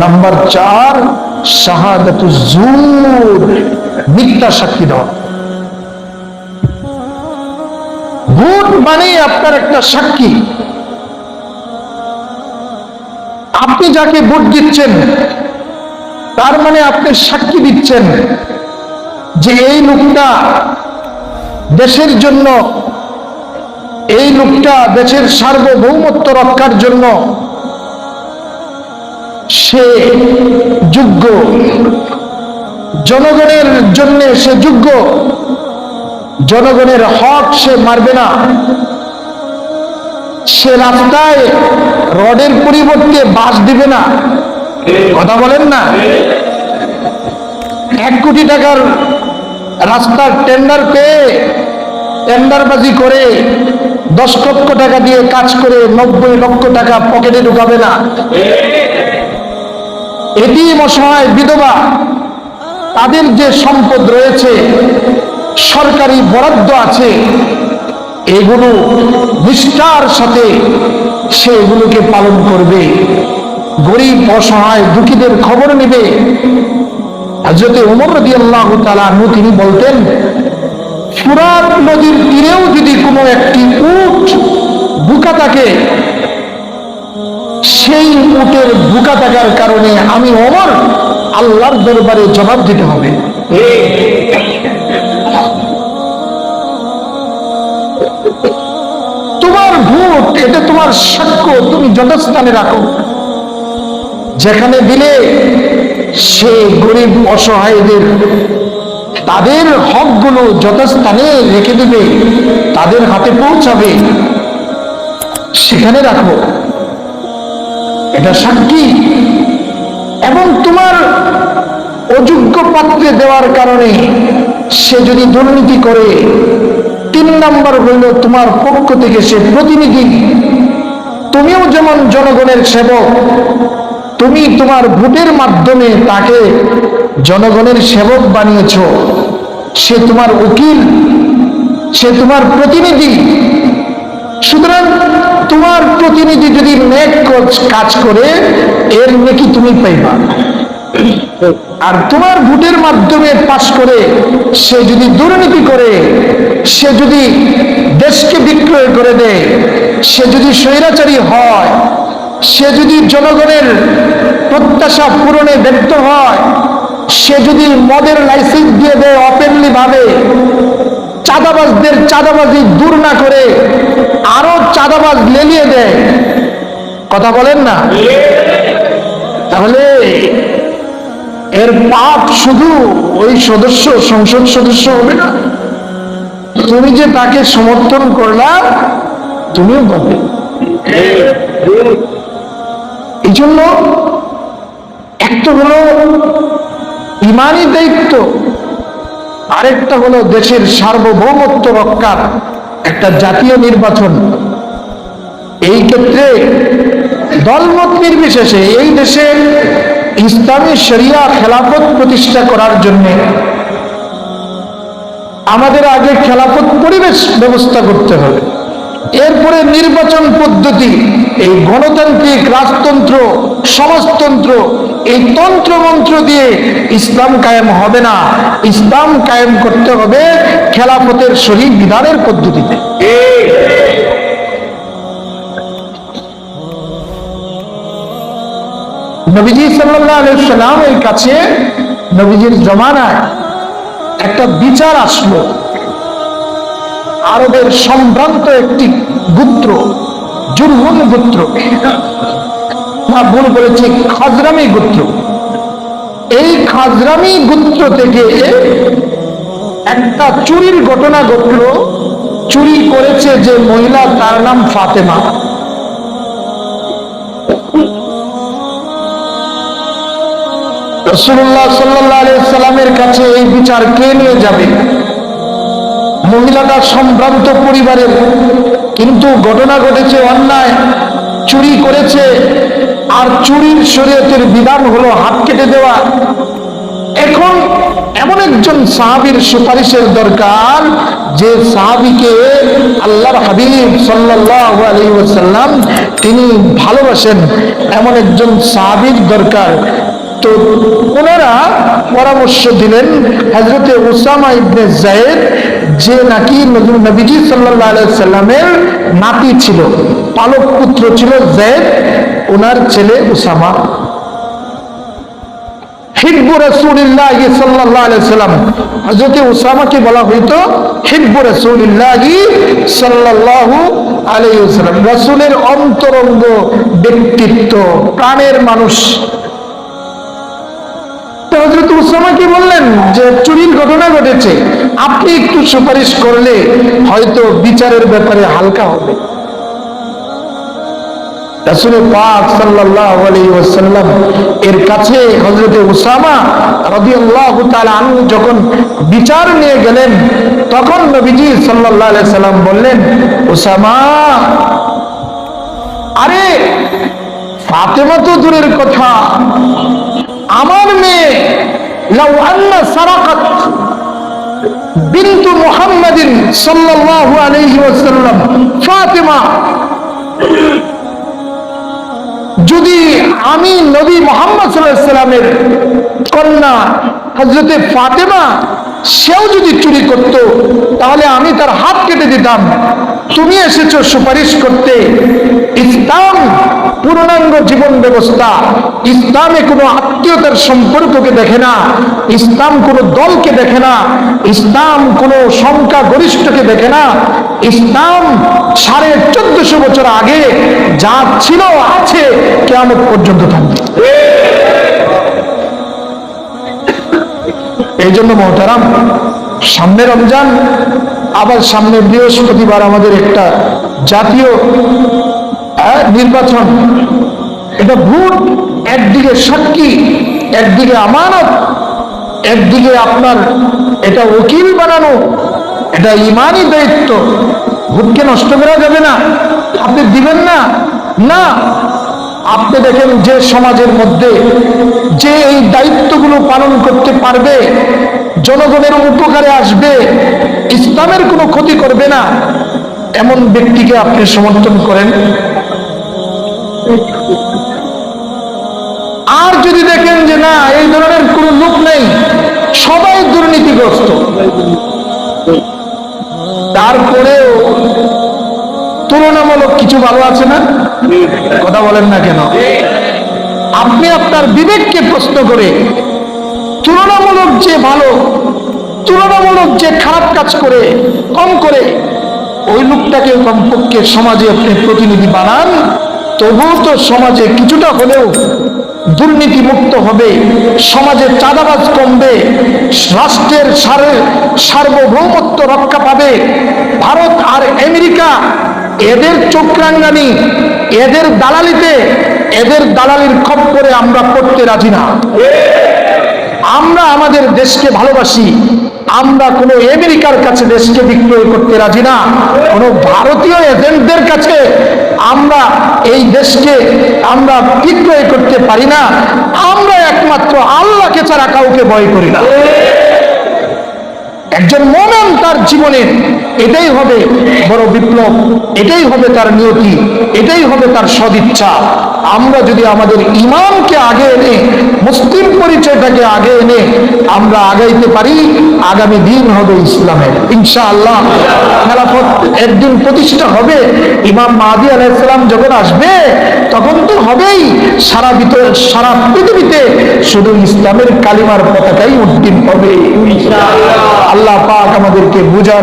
Number 4 শাহাদাতুজ জুর, মিথ্যা সাক্ষী দেওয়া। ভোট মানে আপনার একটা সাক্ষী। আপনি যাকে ভোট দিচ্ছেন তার মানে আপনি সাক্ষী দিচ্ছেন যে এই লোকটা দেশের জন্য, এই লোকটা দেশের সার্বভৌমত্ব রক্ষার জন্য সে যোগ্য, জনগণের জন্য সে যোগ্য, জনগণের হক সে মারবে না, সে রাস্তায় রডের পরিবর্তে বাঁশ দিবে না। কথা বলেন না? 1 কোটি টাকার রাস্তার টেন্ডার পেয়ে টেন্ডারবাজি করে 10 লক্ষ টাকা দিয়ে কাজ করে 90 লক্ষ টাকা পকেটে ঢুকাবে না। এতিম, অসহায়, বিধবা, তাদের যে সম্পদ রয়েছে, সরকারি বরাদ্দ আছে, এগুলো নিষ্ঠার সাথে সে এগুলোকে পালন করবে। গরিব, অসহায়, দুঃখীদের খবর নেবে। হযরত ওমর রাদিয়াল্লাহু তাআলা আনহু তিনি বলতেন, ফুরাত নদীর তীরেও যদি কোনো একটি উট বুকা থাকে, সেই উটের বুকা থাকার কারণে আমি ওমর আল্লাহর দরবারে জবাব দিতে হবে। তোমার ভোট, এটা তোমার সাক্ষ্য, তুমি যথাস্থানে রাখো। যেখানে দিলে সে গরিব, অসহায়দের তাদের হকগুলো যথাস্থানে রেখে দিবে, তাদের হাতে পৌঁছাবে, সেখানে রাখো। এটা সাক্ষী। এবং তোমার অযোগ্য পাত্রে দেওয়ার কারণে সে যদি দুর্নীতি করে, 3 নাম্বার হইল তোমার পক্ষ থেকে সে প্রতিনিধি। তুমিও যেমন জনগণের সেবক, তুমি তোমার ভোটের মাধ্যমে তাকে জনগণের সেবক বানিয়েছ, সে তোমার উকিল, সে তোমার প্রতিনিধি। সুতরাং তোমার প্রতিনিধি যদি নেক কাজ করে, এর নেকি তুমি পাইবা। আর তোমার ভোটের মাধ্যমে পাশ করে সে যদি দুর্নীতি করে, সে যদি দেশকে বিক্রয় করে দেয়, সে যদি স্বৈরাচারী হয়, সে যদি জনগণের প্রত্যাশা পূরণে ব্যর্থ হয়, সে যদি মদের লাইসেন্স দিয়ে দেয় ওপেনলি ভাবে, চাঁদাবাজদের চাঁদাবাজি দূর না করে আরো চাঁদাবাজ লেলিয়ে দেয়, কথা বলেন না, তাহলে এর পাপ শুধু ওই সদস্য, সংসদ সদস্য হবে না, তুমি যে তাকে সমর্থন করলা তুমিও পাবে। এই জন্য একটা হলো ইমানি দায়িত্ব, আরেকটা হলো দেশের সার্বভৌমত্ব রক্ষার একটা জাতীয় নির্বাচন। এই ক্ষেত্রে দলমত নির্বিশেষে এই দেশে ইসলামী শরিয়া খেলাফত প্রতিষ্ঠা করার জন্য আমাদের আগে খেলাফত পরিবেশ ব্যবস্থা করতে হবে, এরপরে নির্বাচন পদ্ধতি। এই গণতান্ত্রিক রাজতন্ত্র, সমাজতন্ত্র, এই তন্ত্রমন্ত্র দিয়ে ইসলাম কায়েম হবে না। ইসলাম কায়েম করতে হবে খেলাফতের শরীর বিধানের পদ্ধতিতে। নবীজি সাল্লাল্লাহু আলাইহি ওয়াসাল্লামের কাছে নবীজির জমানায় একটা বিচার আসলো। আরবের সম্ভ্রান্ত একটি গোত্র, জুরহুম গোত্র, না ভুল বলেছি, খাজরামি গোত্র। এই খাজরামি গোত্র থেকে একটা চুরির ঘটনা ঘটলো। চুরি করেছে যে মহিলা, তার নাম ফাতেমা। রাসূলুল্লাহ সাল্লাল্লাহু আলাইহি ওয়াসাল্লামের কাছে এই বিচার কে নিয়ে যাবে? মহিলাটা সম্ভ্রান্ত পরিবারের, কিন্তু ঘটনা ঘটেছে অন্যায়, চুরি করেছে। আর চুরির শরীয়তের বিধান হলো হাত কেটে দেওয়া। এখন এমন একজন সাহাবীর সুপারিশের দরকার যে সাহাবীকে আল্লাহর হাবিব সাল্লাল্লাহু আলাইহি ওয়াসাল্লাম তিনি ভালোবাসেন, এমন একজন সাহাবীর দরকার। তো ওনারা পরামর্শ দিলেন হযরতে উসামা ইবনে যায়েদ, যে নাকি নবীজি সাল্লাল্লাহু আলাইহি ওয়াসাল্লামের নাতি ছিল, পালক পুত্র ছিল যায়েদ, ওনার ছেলে উসামা। হিব্বু রাসূলিল্লাহ সাল্লাল্লাহু আলাইহি ওয়াসাল্লাম, হযরত উসামাকে বলা হইতো হিব্বু রাসূলিল্লাহ সাল্লাল্লাহু আলাইহি ওয়াসাল্লাম, রাসূলের অন্তরঙ্গ ব্যক্তিত্ব, প্রাণের মানুষ। হযরত উসামাকে বললেন যে চুরির ঘটনা ঘটেছে, আপনি একটু সুপারিশ করলে হয়তো বিচারের ব্যাপারে হালকা হবে। রাসূল পাক সাল্লাল্লাহু আলাইহি ওয়াসাল্লাম এর কাছে হযরত উসামা রাদিয়াল্লাহু তাআলা আনহু যখন বিচার নিয়ে গেলেন, তখন নবীজি সাল্লাল্লাহু আলাইহি সাল্লাম বললেন, উসামা, আরে ফাতেমা তো দূরের কথা, আমার মেয়ে লাউ আন্না সারাকাত বিনতু মুহাম্মাদিন সাল্লাল্লাহু আলাইহি ওয়াসাল্লাম ফাতেমা, যদি আমি নবী মুহাম্মদ সাল্লাল্লাহু আলাইহি সাল্লামের কন্যা হযরতে ফাতেমা সেও যদি চুরি করত, তাহলে আমি তার হাত কেটে দিতাম। তুমি এসেছো সুপারিশ করতে। ইসলাম পূর্ণাঙ্গ জীবন ব্যবস্থা। ইসলামে কোনো আত্মীয়তার সম্পর্ককে দেখে না, ইসলাম কোনো দলকে দেখে না, ইসলাম কোনো সংখ্যা গরিষ্ঠকে দেখে না। ইসলাম 1450 বছর আগে যা ছিল আছে, কিয়ামত পর্যন্ত থাকবে। এই জন্য মহতারাম, সামনে রমজান, আবার সামনে বৃহস্পতিবার আমাদের একটা জাতীয় নির্বাচন। এটা ভোট, একদিকে সাক্ষী, একদিকে আমানত, একদিকে আপনার এটা ওকিল বানানো, এটা ইমানি দায়িত্ব। ভোটকে নষ্ট করা যাবে না, আপনি দিবেন না, না। আপনি দেখেন যে সমাজের মধ্যে যে এই দায়িত্বগুলো পালন করতে পারবে, জনগণের উপকারে আসবে, ইসলামের কোনো ক্ষতি করবে না, এমন ব্যক্তিকে আপনি সমর্থন করেন। আর যদি দেখেন যে না, এই ধরনের কোনো লোক নেই, সবাই দুর্নীতিগ্রস্ত, তারপরেও তুলনামূলক কিছু ভালো আছে না? কথা বলেন না কেন? আপনি আপনার বিবেককে প্রশ্ন করে তুলনামূলক যে ভালো, তুলনামূলক যে খারাপ কাজ করে কম করে, ওই লোকটাকে কমপক্ষে সমাজে আপনি প্রতিনিধি বানান, তবুও তো সমাজে কিছুটা হলেও দুর্নীতি মুক্ত হবে, সমাজে চাঁদাবাজ কমবে, রাষ্ট্রের সার্বভৌমত্ব রক্ষা পাবে। ভারত আর আমেরিকা এদের চোখরাঙ্গানি, এদের দালালিতে, এদের দালালির খপ্পরে আমরা পড়তে রাজি না। আমরা আমাদের দেশকে ভালোবাসি, আমরা কোনো আমেরিকার কাছে দেশকে বিক্রয় করতে রাজি না, কোনো ভারতীয় এজেন্টদের কাছে আমরা এই দেশকে আমরা বিক্রয় করতে পারি না। আমরা একমাত্র আল্লাহকে ছাড়া কাউকে ভয় করি না। একজন মুমিন তার জীবনে এটাই হবে বড় বিপ্লব, এটাই হবে তার নিয়তি, এটাই হবে তার সদিচ্ছা। আমরা যদি আমাদের ঈমানকে আগে এনে, মুসলিম পরিচয়টাকে আগে এনে আমরা আগাইতে পারি, আগামী দিন হবে ইসলামের ইনশাআল্লাহ। খেলাফত একদিন প্রতিষ্ঠা হবে। ইমাম মাহদী আলাইহিস সালাম যখন আসবে, তখন তো হবেই সারা পৃথিবীতে শুধু ইসলামের কালিমার পতাকাই উড্ডীন হবে ইনশাআল্লাহ। আল্লাহ পাক আমাদেরকে বুঝার